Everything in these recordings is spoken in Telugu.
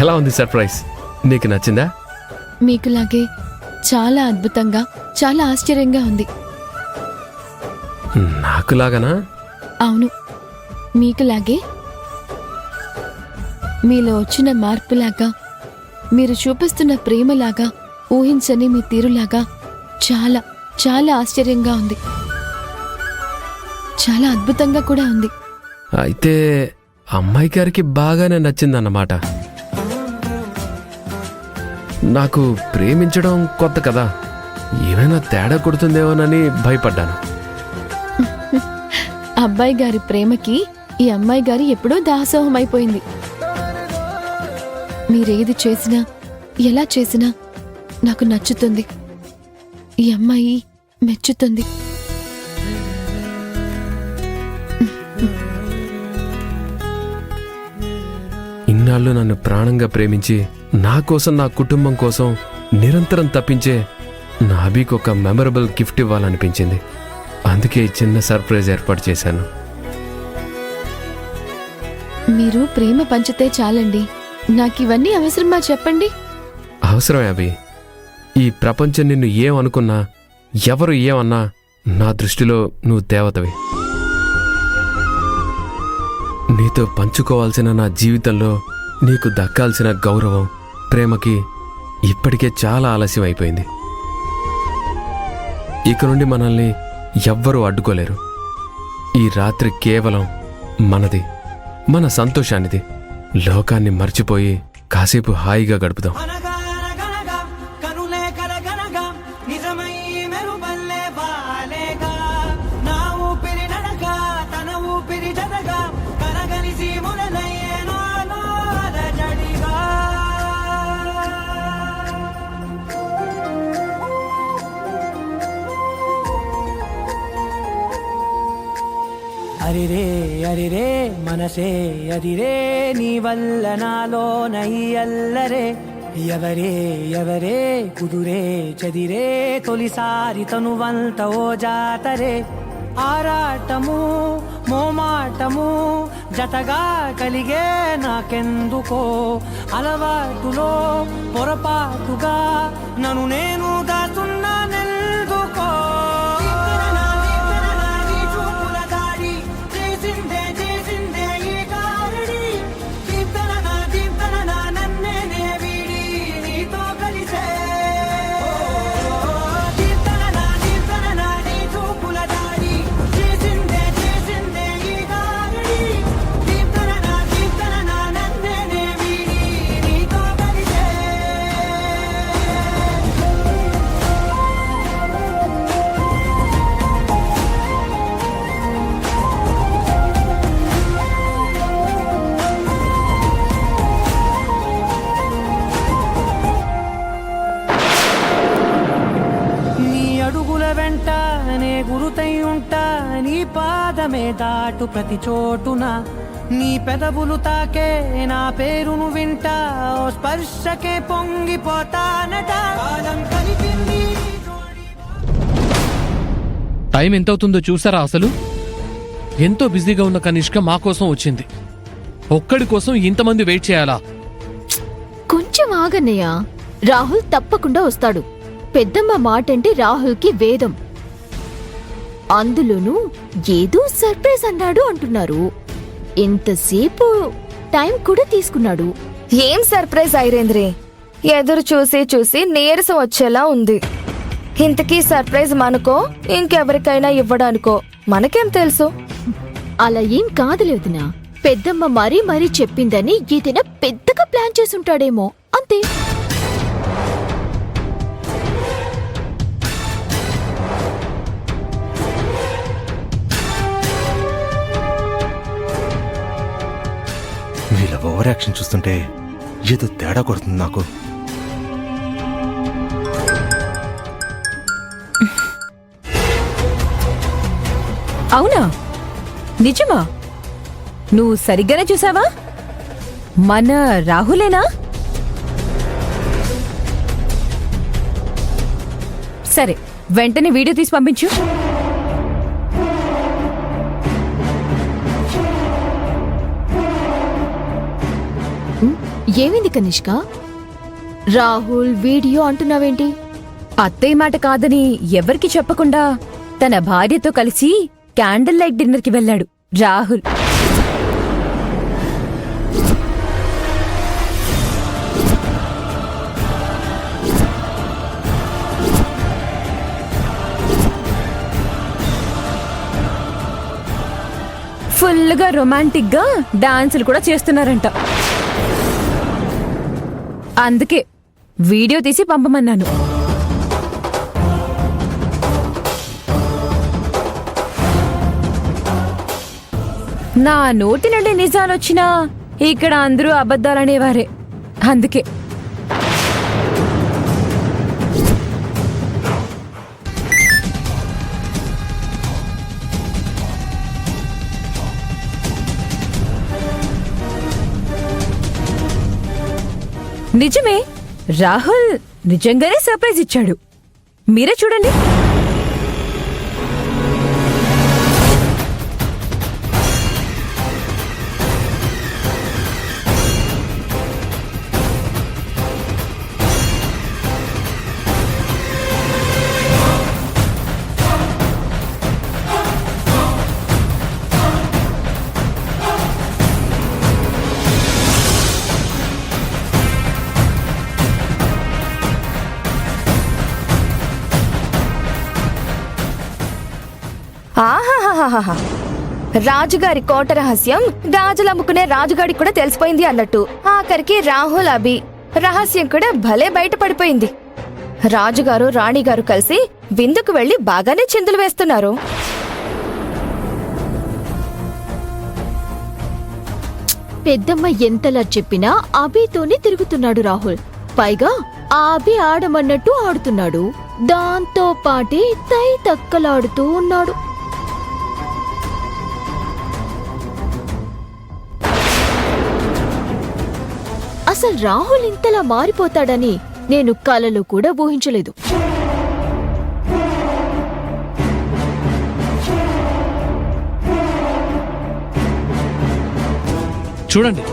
ఎలా ఉంది సర్ప్రైజ్? నీకు నచ్చిందా? మీకులాగే చాలా అద్భుతంగా, చాలా ఆశ్చర్యంగా ఉంది. నాకులాగనా? అవును, మీకులాగే. మీలో వచ్చిన మార్పులాగా, మీరు చూపిస్తున్న ప్రేమలాగా, ఊహించని మీ తీరులాగా చాలా చాలా ఆశ్చర్యంగా ఉంది. చాలా అద్భుతంగా కూడా ఉంది. అయితే అమ్మాయి గారికి బాగానే నచ్చిందన్నమాట. నాకు ప్రేమించడం కొత్త కదా, ఏమైనా తేడా కొడుతుందేమోనని భయపడ్డాను. అబ్బాయి గారి ప్రేమకి ఈ అమ్మాయి గారి ఎప్పుడో దాసోహమైపోయింది. మీరేది చేసినా, ఎలా చేసినా నాకు నచ్చుతుంది. ఈ అమ్మాయి మెచ్చుతుంది. ఇన్నాళ్ళు నన్ను ప్రాణంగా ప్రేమించి నా కోసం, నా కుటుంబం కోసం నిరంతరం తప్పించే నా అభికి ఒక మెమరబుల్ గిఫ్ట్ ఇవ్వాలనిపించింది. అందుకే చిన్న సర్ప్రైజ్ ఏర్పాటు చేశాను. మీరు ప్రేమ పంచితే చాలండి. నాకివన్నీ అవసరమా చెప్పండి? అవసరమే అభి. ఈ ప్రపంచం నిన్ను ఏమనుకున్నా, ఎవరు ఏమన్నా, నా దృష్టిలో నువ్వు దేవతవి. నీతో పంచుకోవాల్సిన నా జీవితంలో నీకు దక్కాల్సిన గౌరవం, ప్రేమకి ఇప్పటికే చాలా ఆలస్యం అయిపోయింది. ఇక నుండి మనల్ని ఎవ్వరూ అడ్డుకోలేరు. ఈ రాత్రి కేవలం మనది, మన సంతోషానిది. లోకాన్ని మర్చిపోయి కాసేపు హాయిగా గడుపుదాం. అరిరే అరిరే మనసే అరిరే, నీ వల్ల నాలో నై అల్లరే. ఎవరే ఎవరే కుదురే చదిరే, తొలిసారి తనువంత ఓ జాతరే. ఆరాటము మోమాటము జతగా కలిగే నాకెందుకో, అలవాటులో పొరపాటుగా నన్ను నేను దాస్తున్నానెందుకో. పాదమే దాటు ప్రతి చోటున, నీ పెదవులు తాకే నా పేరును వింటా, ఓ స్పర్శకే పొంగిపోతానట. టైం ఎంతవుతుందో చూసారా? అసలు ఎంతో బిజీగా ఉన్న కనిష్క మా కోసం వచ్చింది. ఒక్కడి కోసం ఇంతమంది వెయిట్ చేయాలా? కొంచెం ఆగన్నయ్య, రాహుల్ తప్పకుండా వస్తాడు. పెద్దమ్మ మాటంటే రాహుల్కి వేదం. అందులోనూ ఏదో సర్ప్రైజ్ అన్నాడు అంటున్నారు. ఎంతసేపు టైం కూడా తీసుకున్నాడు. ఏం సర్ప్రైజ్ ఐరేంద్రే, ఎదురు చూసి చూసి నీరసం వచ్చేలా ఉంది. ఇంతకీ సర్ప్రైజ్ మనకో ఇంకెవరికైనా ఇవ్వడానికో మనకేం తెలుసు? అలా ఏం కాదులేదునా, పెద్దమ్మ మరీ మరీ చెప్పిందని ఏదైనా పెద్దగా ప్లాన్ చేసుంటాడేమో, అంతే. వీళ్ళ ఓవర్ యాక్షన్ చూస్తుంటే ఏదో తేడా కొడుతుంది నాకు. అవునా? నిజమా? నువ్వు సరిగ్గానే చూసావా? మన రాహులేనా? సరే, వెంటనే వీడియో తీసి పంపించు. ఏమైంది కనిష్క? రాహుల్ వీడియో అంటున్నావేంటి? అత్తయ్య మాట కాదని ఎవరికి చెప్పకుండా తన భార్యతో కలిసి క్యాండిల్ లైట్ డిన్నర్కి వెళ్ళాడు రాహుల్. ఫుల్గా రొమాంటిక్ గా డాన్సులు కూడా చేస్తున్నారంట. అందుకే వీడియో తీసి పంపమన్నాను. నా నోటి నుండి నిజాలొచ్చినా ఇక్కడ అందరూ అబద్ధాలనేవారే. అందుకే నిజమే, రాహుల్ నిజంగానే సర్ప్రైజ్ ఇచ్చాడు. మీరే చూడండి. ఆహాహాహాహా. రాజుగారి కోట రహస్యం గాజులు అమ్ముకునే రాజుగాడికి కూడా తెలిసిపోయింది అన్నట్టు ఆఖరికి రాహుల్ అభి రహస్యం కూడా భలే బయటపడిపోయింది. రాజుగారు రాణిగారు కలిసి విందుకు వెళ్లి బాగానే చిందులు వేస్తున్నారు. పెద్దమ్మ ఎంతలా చెప్పినా అభితోనే తిరుగుతున్నాడు రాహుల్. పైగా ఆ అభి ఆడమన్నట్టు ఆడుతున్నాడు. దాంతో పాటే తై తక్కలాడుతూ ఉన్నాడు. అసలు రాహుల్ ఇంతలా మారిపోతాడని నేను కలలో కూడా ఊహించలేదు. చూడండి,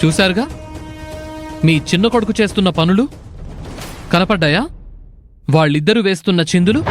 చూశారుగా మీ చిన్న కొడుకు చేస్తున్న పనులు కనపడ్డాయా? వాళ్ళిద్దరూ వేస్తున్న చిందులు